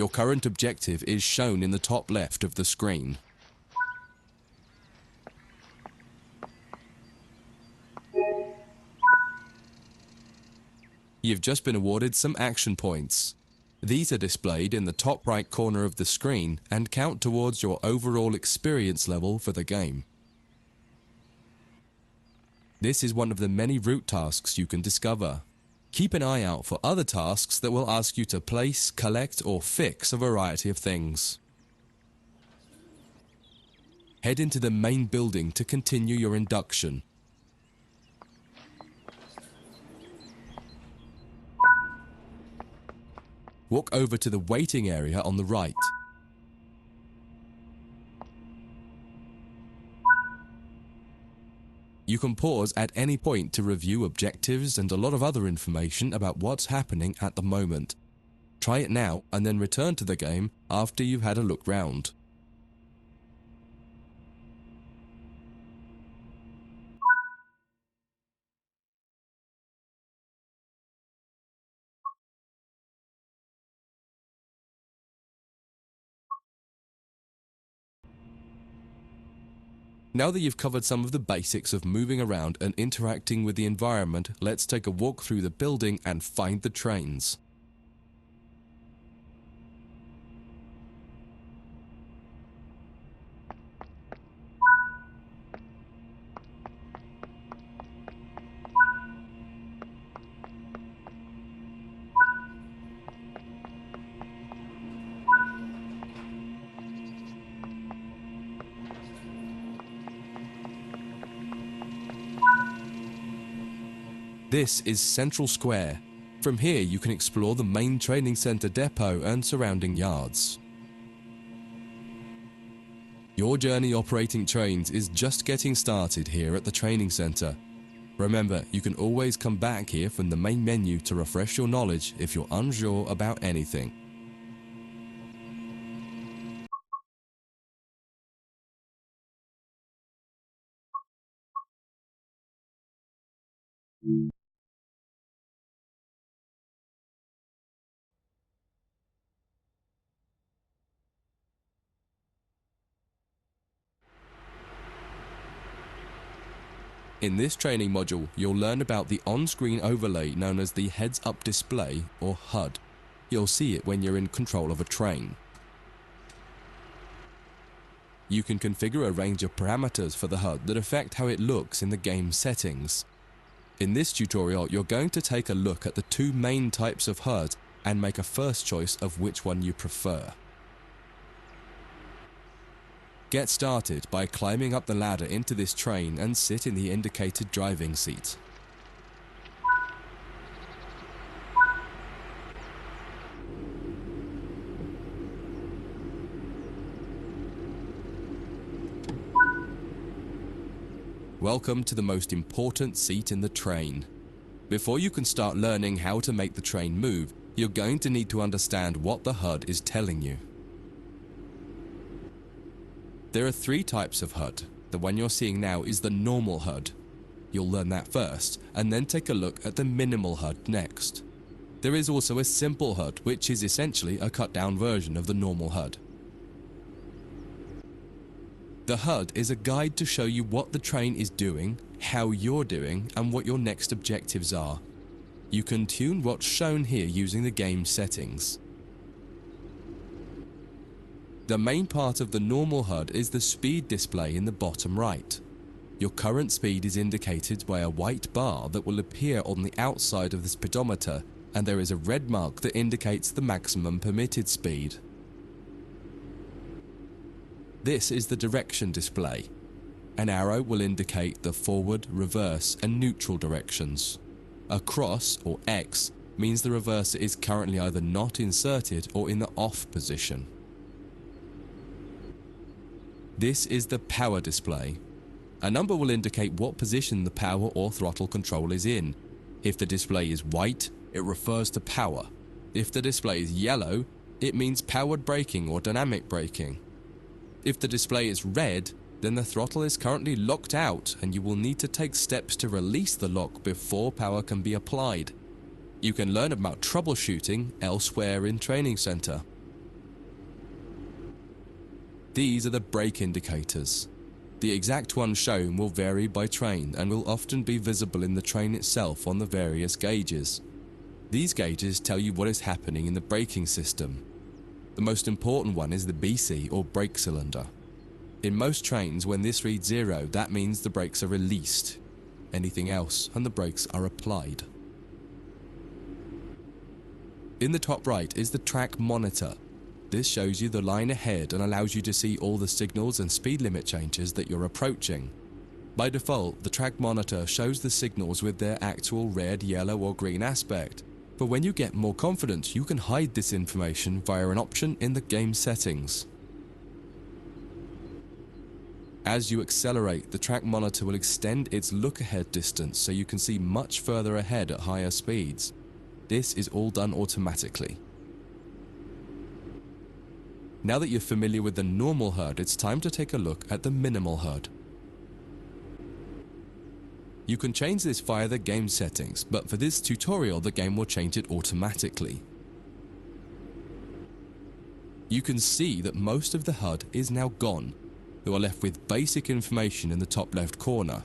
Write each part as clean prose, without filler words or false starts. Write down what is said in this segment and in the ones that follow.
Your current objective is shown in the top left of the screen. You've just been awarded some action points. These are displayed in the top right corner of the screen and count towards your overall experience level for the game. This is one of the many route tasks you can discover. Keep an eye out for other tasks that will ask you to place, collect, or fix a variety of things. Head into the main building to continue your induction. Walk over to the waiting area on the right. You can pause at any point to review objectives and a lot of other information about what's happening at the moment. Try it now and then return to the game after you've had a look round. Now that you've covered some of the basics of moving around and interacting with the environment, let's take a walk through the building and find the trains. This is Central Square. From here you can explore the main training center depot and surrounding yards. Your journey operating trains is just getting started here at the training center. Remember, you can always come back here from the main menu to refresh your knowledge if you're unsure about anything. In this training module, you'll learn about the on-screen overlay known as the heads-up display, or HUD. You'll see it when you're in control of a train. You can configure a range of parameters for the HUD that affect how it looks in the game settings. In this tutorial, you're going to take a look at the two main types of HUD and make a first choice of which one you prefer. Get started by climbing up the ladder into this train and sit in the indicated driving seat. Welcome to the most important seat in the train. Before you can start learning how to make the train move, you're going to need to understand what the HUD is telling you. There are three types of HUD. The one you're seeing now is the normal HUD. You'll learn that first, and then take a look at the minimal HUD next. There is also a simple HUD, which is essentially a cut-down version of the normal HUD. The HUD is a guide to show you what the train is doing, how you're doing, and what your next objectives are. You can tune what's shown here using the game settings. The main part of the normal HUD is the speed display in the bottom right. Your current speed is indicated by a white bar that will appear on the outside of the speedometer, and there is a red mark that indicates the maximum permitted speed. This is the direction display. An arrow will indicate the forward, reverse, and neutral directions. A cross, or X, means the reverser is currently either not inserted or in the off position. This is the power display. A number will indicate what position the power or throttle control is in. If the display is white, it refers to power. If the display is yellow, it means powered braking or dynamic braking. If the display is red, then the throttle is currently locked out and you will need to take steps to release the lock before power can be applied. You can learn about troubleshooting elsewhere in Training Center. These are the brake indicators. The exact one shown will vary by train and will often be visible in the train itself on the various gauges. These gauges tell you what is happening in the braking system. The most important one is the BC or brake cylinder. In most trains, when this reads 0, that means the brakes are released. Anything else and the brakes are applied. In the top right is the track monitor. This shows you the line ahead and allows you to see all the signals and speed limit changes that you're approaching. By default, the track monitor shows the signals with their actual red, yellow or green aspect. But when you get more confident, you can hide this information via an option in the game settings. As you accelerate, the track monitor will extend its look-ahead distance so you can see much further ahead at higher speeds. This is all done automatically. Now that you're familiar with the normal HUD, it's time to take a look at the minimal HUD. You can change this via the game settings, but for this tutorial the game will change it automatically. You can see that most of the HUD is now gone. You are left with basic information in the top left corner.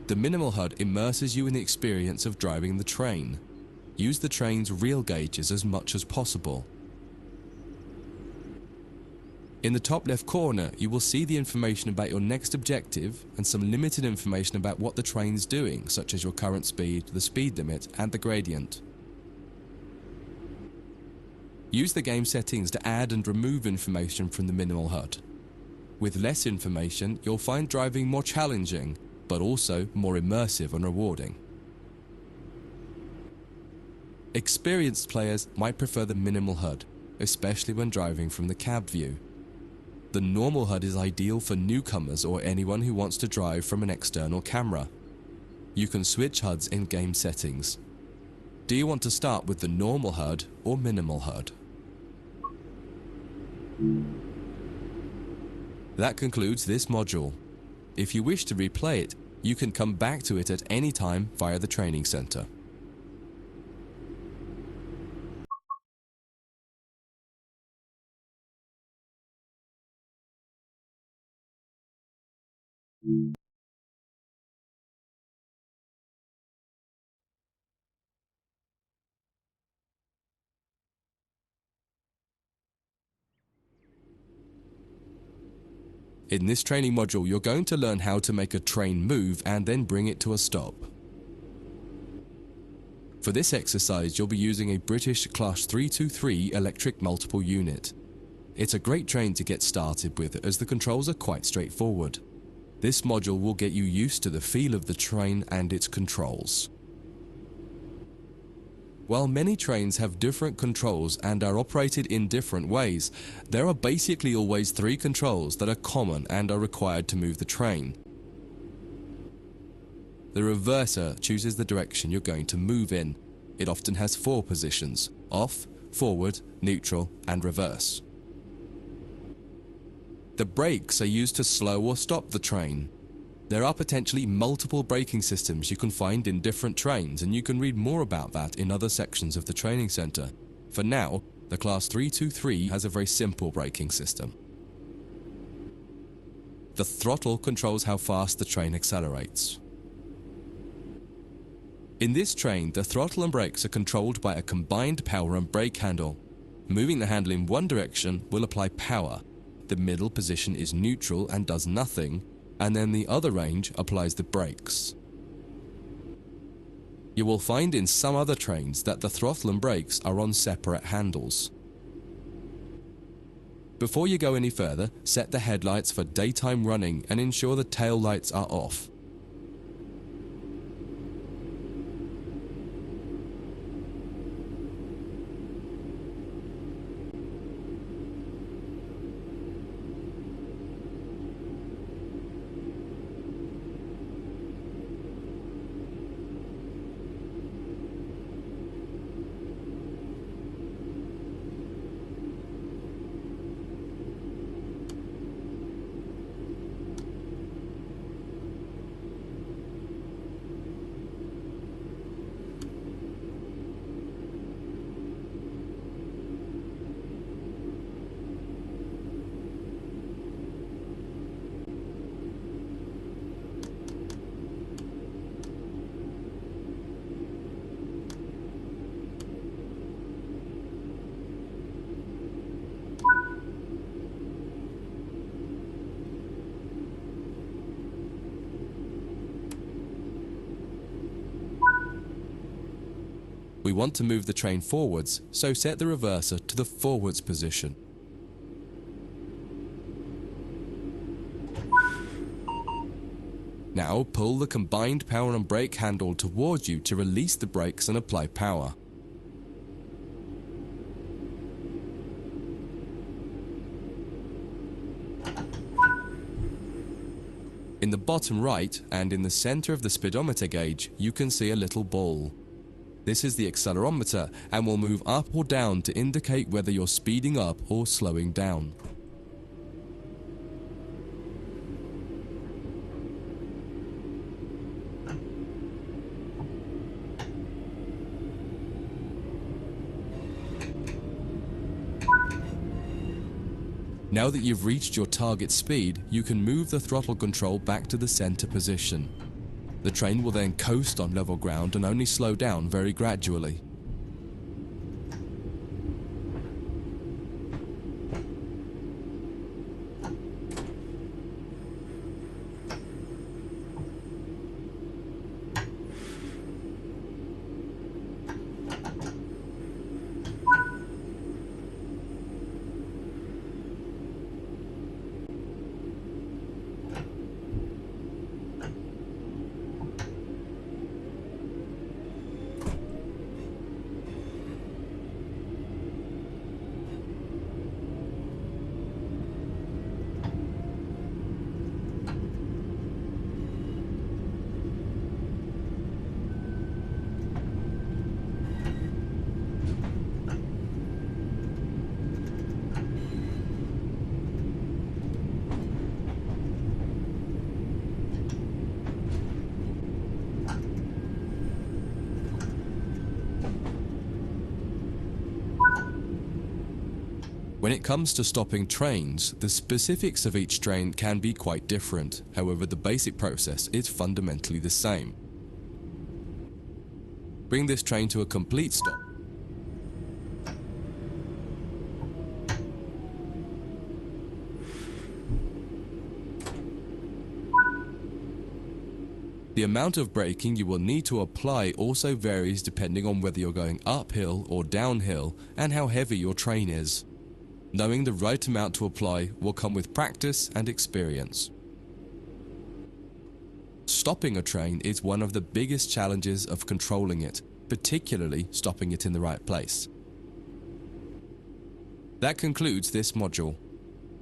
The minimal HUD immerses you in the experience of driving the train. Use the train's real gauges as much as possible. In the top left corner, you will see the information about your next objective and some limited information about what the train's doing, such as your current speed, the speed limit, and the gradient. Use the game settings to add and remove information from the minimal HUD. With less information, you'll find driving more challenging, but also more immersive and rewarding. Experienced players might prefer the minimal HUD, especially when driving from the cab view. The normal HUD is ideal for newcomers or anyone who wants to drive from an external camera. You can switch HUDs in game settings. Do you want to start with the normal HUD or minimal HUD? That concludes this module. If you wish to replay it, you can come back to it at any time via the training center. In this training module, you're going to learn how to make a train move and then bring it to a stop. For this exercise, you'll be using a British Class 323 electric multiple unit. It's a great train to get started with as the controls are quite straightforward. This module will get you used to the feel of the train and its controls. While many trains have different controls and are operated in different ways, there are basically always 3 controls that are common and are required to move the train. The reverser chooses the direction you're going to move in. It often has 4 positions: off, forward, neutral, and reverse. The brakes are used to slow or stop the train. There are potentially multiple braking systems you can find in different trains, and you can read more about that in other sections of the training center. For now, the Class 323 has a very simple braking system. The throttle controls how fast the train accelerates. In this train, the throttle and brakes are controlled by a combined power and brake handle. Moving the handle in one direction will apply power. The middle position is neutral and does nothing, and then the other range applies the brakes. You will find in some other trains that the throttle and brakes are on separate handles. Before you go any further, set the headlights for daytime running and ensure the tail lights are off. We want to move the train forwards, so set the reverser to the forwards position. Now pull the combined power and brake handle towards you to release the brakes and apply power. In the bottom right and in the center of the speedometer gauge, you can see a little ball. This is the accelerometer and will move up or down to indicate whether you're speeding up or slowing down. Now that you've reached your target speed, you can move the throttle control back to the center position. The train will then coast on level ground and only slow down very gradually. When it comes to stopping trains, the specifics of each train can be quite different. However, the basic process is fundamentally the same. Bring this train to a complete stop. The amount of braking you will need to apply also varies depending on whether you're going uphill or downhill and how heavy your train is. Knowing the right amount to apply will come with practice and experience. Stopping a train is one of the biggest challenges of controlling it, particularly stopping it in the right place. That concludes this module.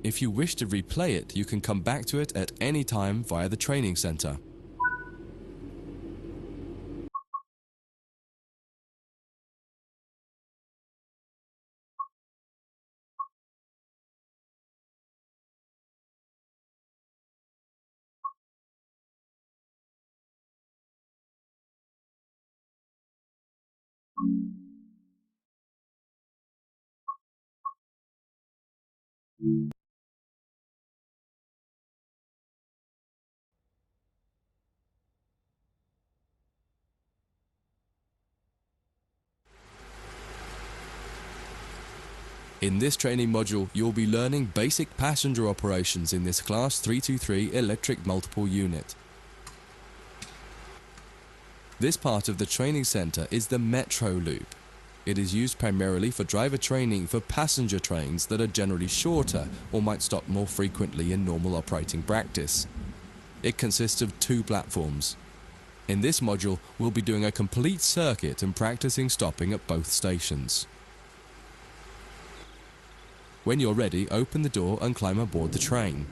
If you wish to replay it, you can come back to it at any time via the training center. In this training module, you'll be learning basic passenger operations in this Class 323 electric multiple unit. This part of the training center is the Metro Loop. It is used primarily for driver training for passenger trains that are generally shorter or might stop more frequently in normal operating practice. It consists of 2 platforms. In this module, we'll be doing a complete circuit and practicing stopping at both stations. When you're ready, open the door and climb aboard the train.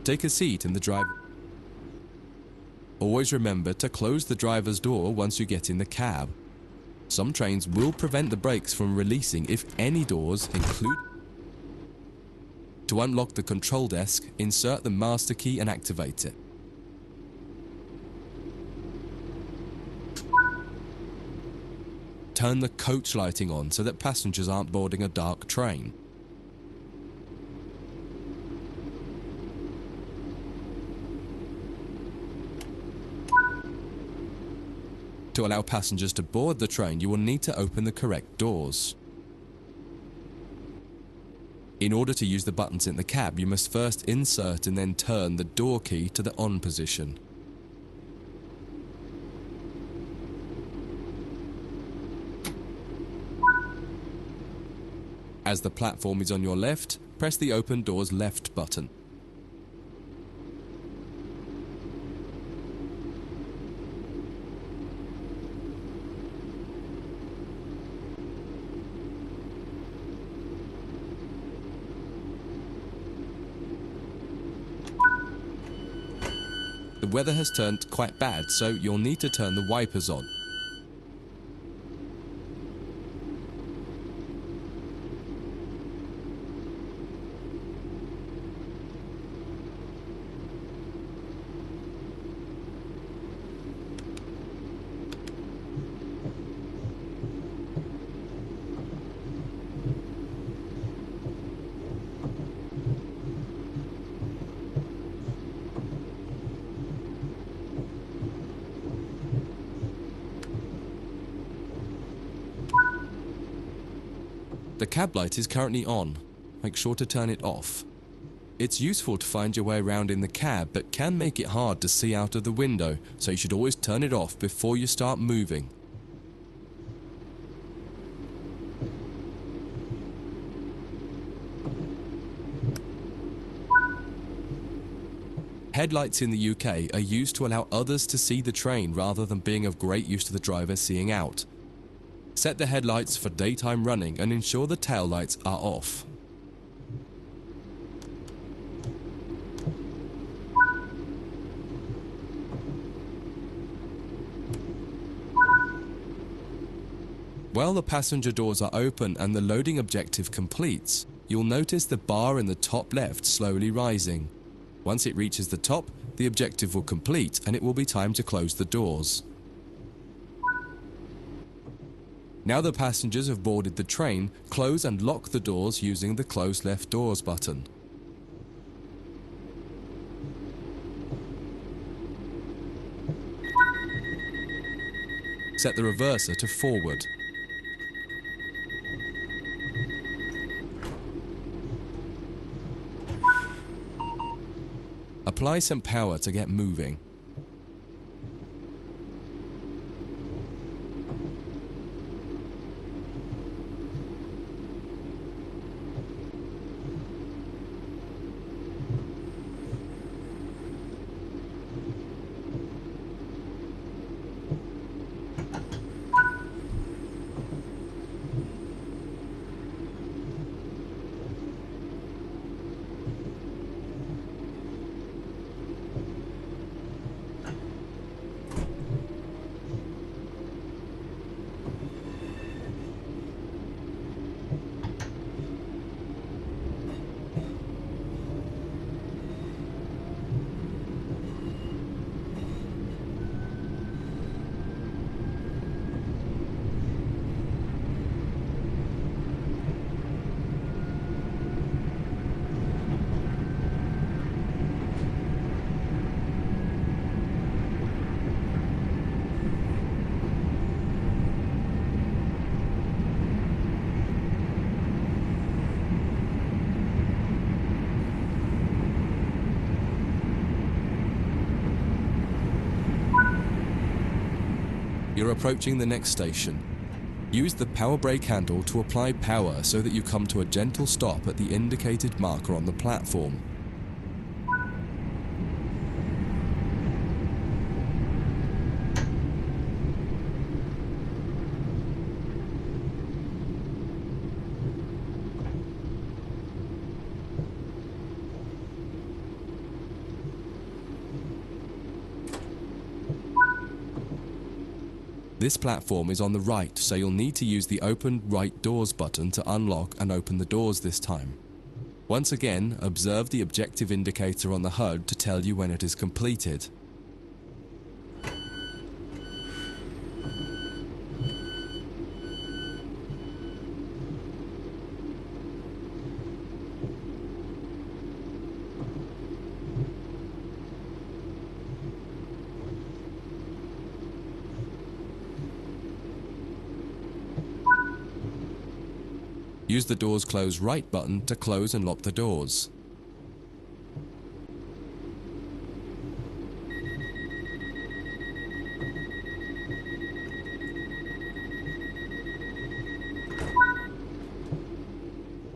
Take a seat in the driver. Always remember to close the driver's door once you get in the cab. Some trains will prevent the brakes from releasing if any doors include. To unlock the control desk, insert the master key and activate it. Turn the coach lighting on so that passengers aren't boarding a dark train. To allow passengers to board the train, you will need to open the correct doors. In order to use the buttons in the cab, you must first insert and then turn the door key to the on position. As the platform is on your left, press the open doors left button. The weather has turned quite bad, so you'll need to turn the wipers on. The cab light is currently on. Make sure to turn it off. It's useful to find your way around in the cab, but can make it hard to see out of the window, so you should always turn it off before you start moving. Headlights in the UK are used to allow others to see the train rather than being of great use to the driver seeing out. Set the headlights for daytime running and ensure the tail lights are off. While the passenger doors are open and the loading objective completes, you'll notice the bar in the top left slowly rising. Once it reaches the top, the objective will complete and it will be time to close the doors. Now the passengers have boarded the train, close and lock the doors using the close left doors button. Set the reverser to forward. Apply some power to get moving. You're approaching the next station. Use the power brake handle to apply power so that you come to a gentle stop at the indicated marker on the platform. This platform is on the right, so you'll need to use the open right doors button to unlock and open the doors this time. Once again, observe the objective indicator on the HUD to tell you when it is completed. Use the doors close right button to close and lock the doors.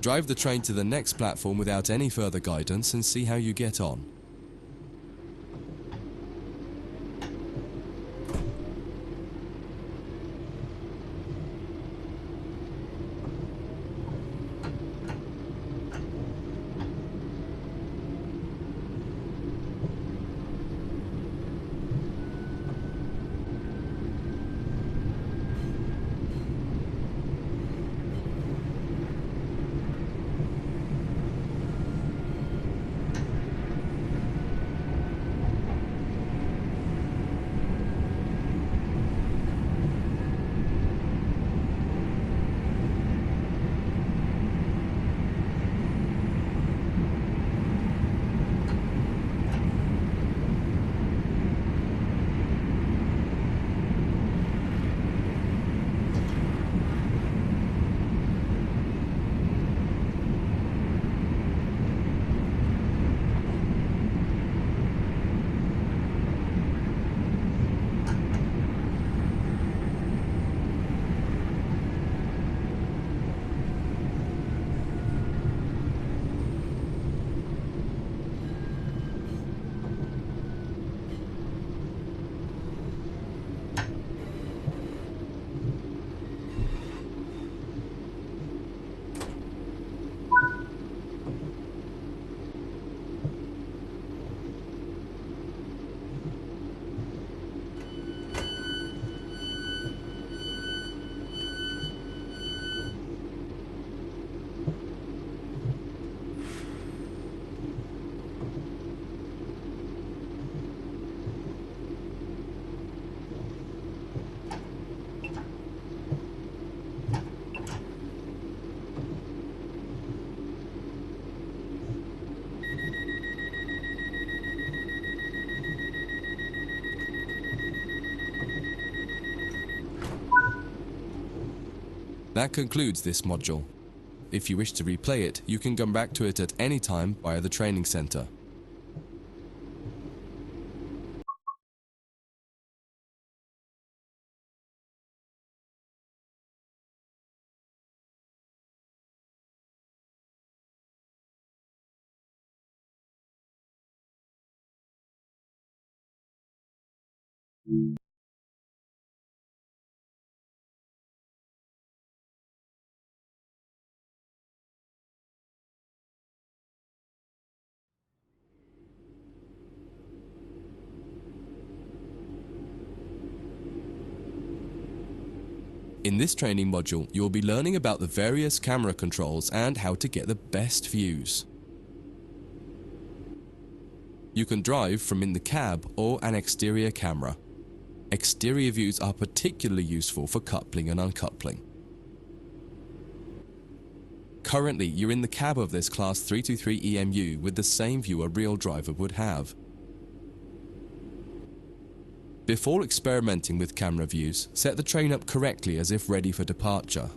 Drive the train to the next platform without any further guidance and see how you get on. That concludes this module. If you wish to replay it, you can come back to it at any time via the training center. In this training module, you will be learning about the various camera controls and how to get the best views. You can drive from in the cab or an exterior camera. Exterior views are particularly useful for coupling and uncoupling. Currently, you're in the cab of this Class 323 EMU with the same view a real driver would have. Before experimenting with camera views, set the train up correctly as if ready for departure.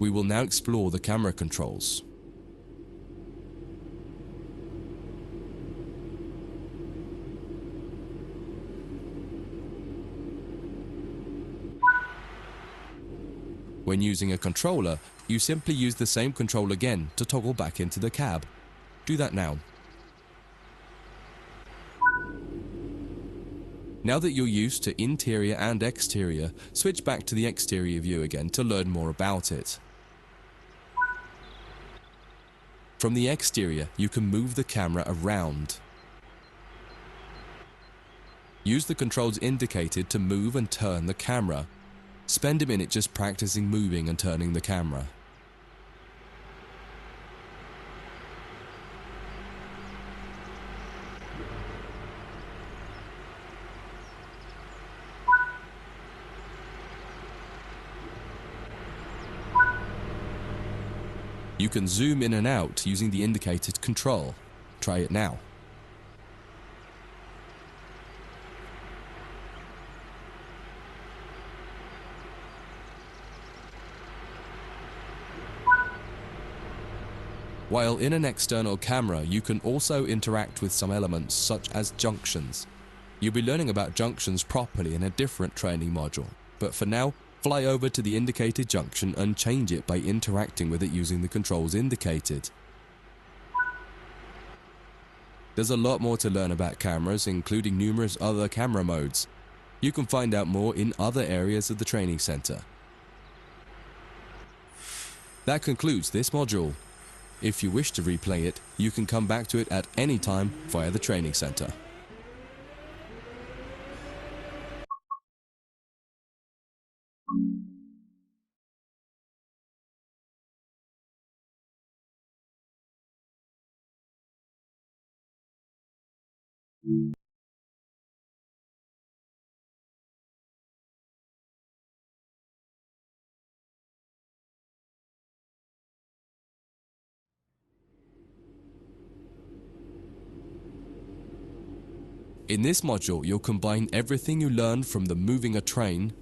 We will now explore the camera controls. When using a controller, you simply use the same control again to toggle back into the cab. Do that now. Now that you're used to interior and exterior, switch back to the exterior view again to learn more about it. From the exterior, you can move the camera around. Use the controls indicated to move and turn the camera. Spend a minute just practicing moving and turning the camera. You can zoom in and out using the indicated control. Try it now. While in an external camera, you can also interact with some elements such as junctions. You'll be learning about junctions properly in a different training module, but for now, fly over to the indicated junction and change it by interacting with it using the controls indicated. There's a lot more to learn about cameras, including numerous other camera modes. You can find out more in other areas of the training center. That concludes this module. If you wish to replay it, you can come back to it at any time via the training center. In this module, you'll combine everything you learned from the moving a train,